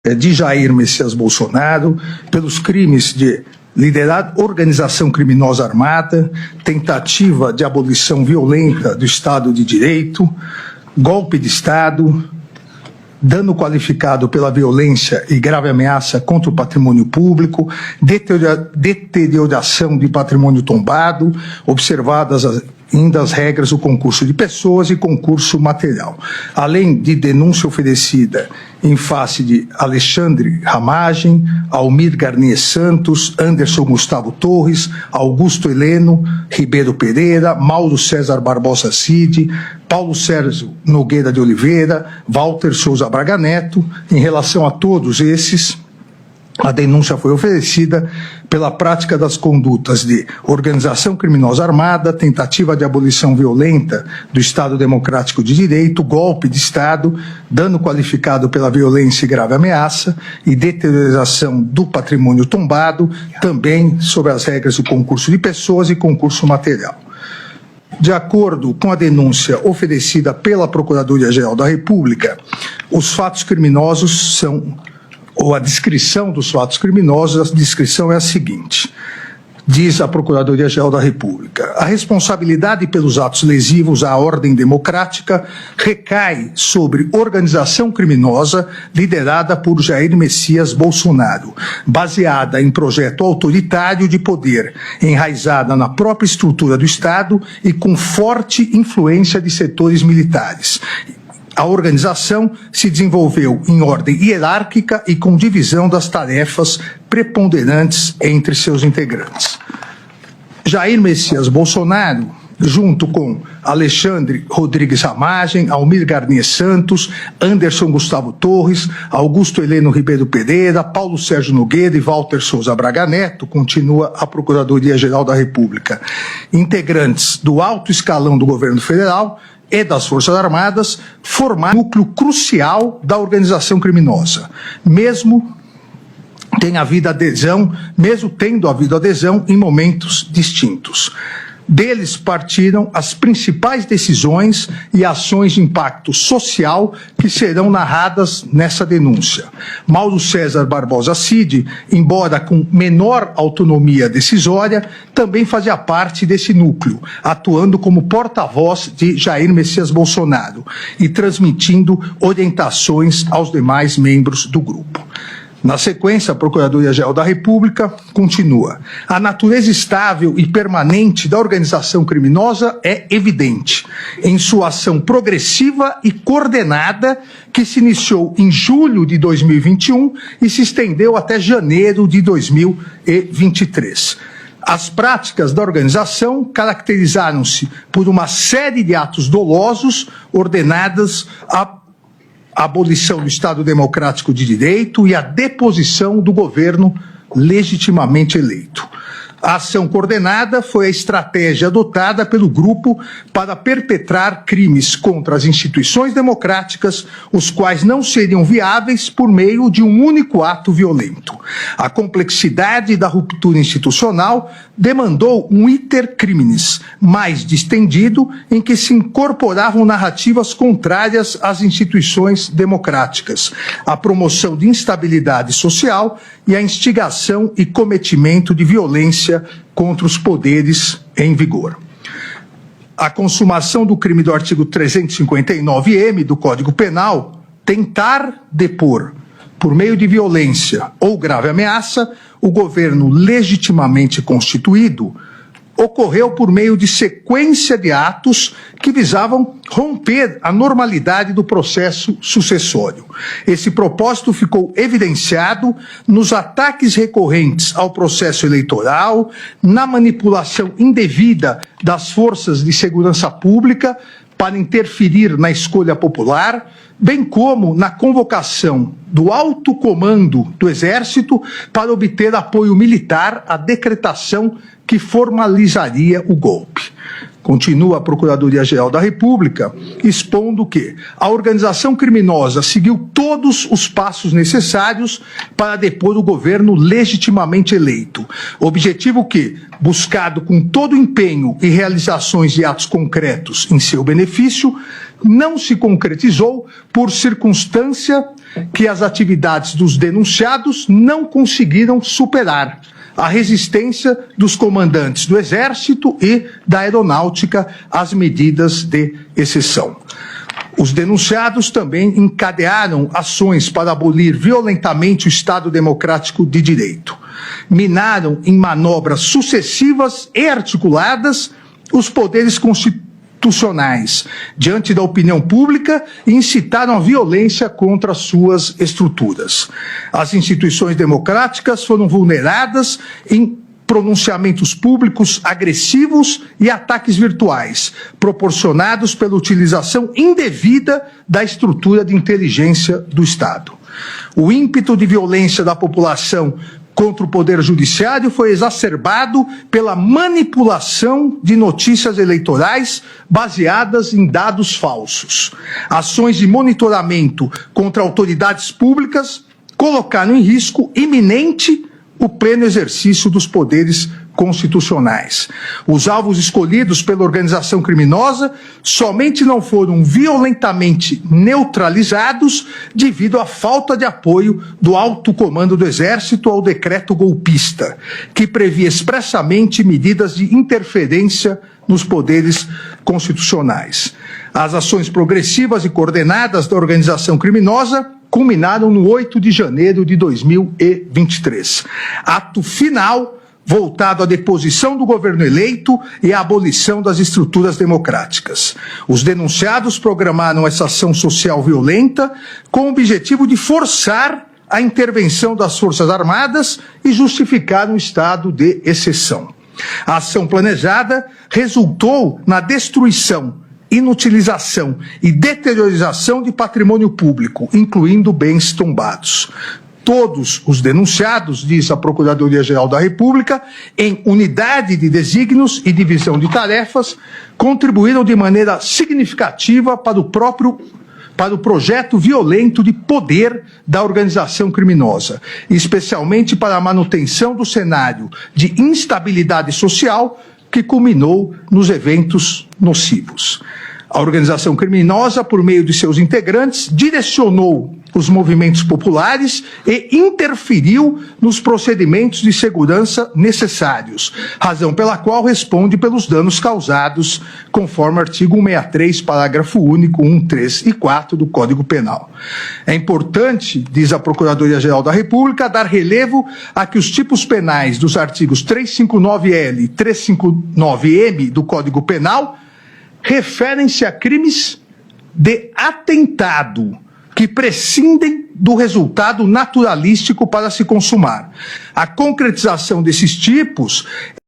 de Jair Messias Bolsonaro pelos crimes de organização criminosa armada, tentativa de abolição violenta do Estado de Direito, golpe de Estado, dano qualificado pela violência e grave ameaça contra o patrimônio público, deterioração de patrimônio tombado, observadas ainda as regras do concurso de pessoas e concurso material. Além de denúncia oferecida em face de Alexandre Ramagem, Almir Garnier Santos, Anderson Gustavo Torres, Augusto Heleno Ribeiro Pereira, Mauro César Barbosa Cid, Paulo Sérgio Nogueira de Oliveira, Walter Souza Braga Neto. Em relação a todos esses, a denúncia foi oferecida pela prática das condutas de organização criminosa armada, tentativa de abolição violenta do Estado Democrático de Direito, golpe de Estado, dano qualificado pela violência e grave ameaça e deterioração do patrimônio tombado, também sob as regras do concurso de pessoas e concurso material. De acordo com a denúncia oferecida pela Procuradoria-Geral da República, os fatos criminosos são, ou a descrição dos fatos criminosos, a descrição é a seguinte: diz a Procuradoria-Geral da República: a responsabilidade pelos atos lesivos à ordem democrática recai sobre organização criminosa liderada por Jair Messias Bolsonaro, baseada em projeto autoritário de poder, enraizada na própria estrutura do Estado e com forte influência de setores militares. A organização se desenvolveu em ordem hierárquica e com divisão das tarefas preponderantes entre seus integrantes. Jair Messias Bolsonaro, junto com Alexandre Rodrigues Ramagem, Almir Garnier Santos, Anderson Gustavo Torres, Augusto Heleno Ribeiro Pereira, Paulo Sérgio Nogueira e Walter Souza Braga Neto, continua a Procuradoria-Geral da República, integrantes do alto escalão do governo federal e das Forças Armadas, formar núcleo crucial da organização criminosa, mesmo tendo havido adesão em momentos distintos. Deles partiram as principais decisões e ações de impacto social que serão narradas nessa denúncia. Mauro César Barbosa Cid, embora com menor autonomia decisória, também fazia parte desse núcleo, atuando como porta-voz de Jair Messias Bolsonaro e transmitindo orientações aos demais membros do grupo. Na sequência, a Procuradoria-Geral da República continua: a natureza estável e permanente da organização criminosa é evidente em sua ação progressiva e coordenada, que se iniciou em julho de 2021 e se estendeu até janeiro de 2023. As práticas da organização caracterizaram-se por uma série de atos dolosos ordenadas a abolição do Estado Democrático de Direito e a deposição do governo legitimamente eleito. A ação coordenada foi a estratégia adotada pelo grupo para perpetrar crimes contra as instituições democráticas, os quais não seriam viáveis por meio de um único ato violento. A complexidade da ruptura institucional demandou um iter criminis mais distendido, em que se incorporavam narrativas contrárias às instituições democráticas, a promoção de instabilidade social e a instigação e cometimento de violência contra os poderes em vigor. A consumação do crime do artigo 359-M do Código Penal, tentar depor, por meio de violência ou grave ameaça, o governo legitimamente constituído, ocorreu por meio de sequência de atos que visavam romper a normalidade do processo sucessório. Esse propósito ficou evidenciado nos ataques recorrentes ao processo eleitoral, na manipulação indevida das forças de segurança pública para interferir na escolha popular, bem como na convocação do alto comando do Exército para obter apoio militar à decretação que formalizaria o golpe. Continua a Procuradoria-Geral da República expondo que a organização criminosa seguiu todos os passos necessários para depor o governo legitimamente eleito, objetivo que, buscado com todo o empenho e realizações de atos concretos em seu benefício, não se concretizou por circunstância que as atividades dos denunciados não conseguiram superar a resistência dos comandantes do Exército e da Aeronáutica às medidas de exceção. Os denunciados também encadearam ações para abolir violentamente o Estado Democrático de Direito. Minaram em manobras sucessivas e articuladas os poderes constitucionais diante da opinião pública e incitaram a violência contra as suas estruturas. As instituições democráticas foram vulneradas em pronunciamentos públicos agressivos e ataques virtuais, proporcionados pela utilização indevida da estrutura de inteligência do Estado. O ímpeto de violência da população contra o Poder Judiciário foi exacerbado pela manipulação de notícias eleitorais baseadas em dados falsos. Ações de monitoramento contra autoridades públicas colocaram em risco iminente o pleno exercício dos poderes constitucionais. Os alvos escolhidos pela organização criminosa somente não foram violentamente neutralizados devido à falta de apoio do alto comando do Exército ao decreto golpista, que previa expressamente medidas de interferência nos poderes constitucionais. As ações progressivas e coordenadas da organização criminosa culminaram no 8 de janeiro de 2023. Ato final voltado à deposição do governo eleito e à abolição das estruturas democráticas. Os denunciados programaram essa ação social violenta com o objetivo de forçar a intervenção das Forças Armadas e justificar um estado de exceção. A ação planejada resultou na destruição, inutilização e deteriorização de patrimônio público, incluindo bens tombados. Todos os denunciados, diz a Procuradoria-Geral da República, em unidade de desígnios e divisão de tarefas, contribuíram de maneira significativa para o projeto violento de poder da organização criminosa, especialmente para a manutenção do cenário de instabilidade social que culminou nos eventos nocivos. A organização criminosa, por meio de seus integrantes, direcionou os movimentos populares e interferiu nos procedimentos de segurança necessários, razão pela qual responde pelos danos causados, conforme o artigo 163, parágrafo único 1, 3 e 4 do Código Penal. É importante, diz a Procuradoria-Geral da República, dar relevo a que os tipos penais dos artigos 359-L e 359-M do Código Penal referem-se a crimes de atentado, que prescindem do resultado naturalístico para se consumar. A concretização desses tipos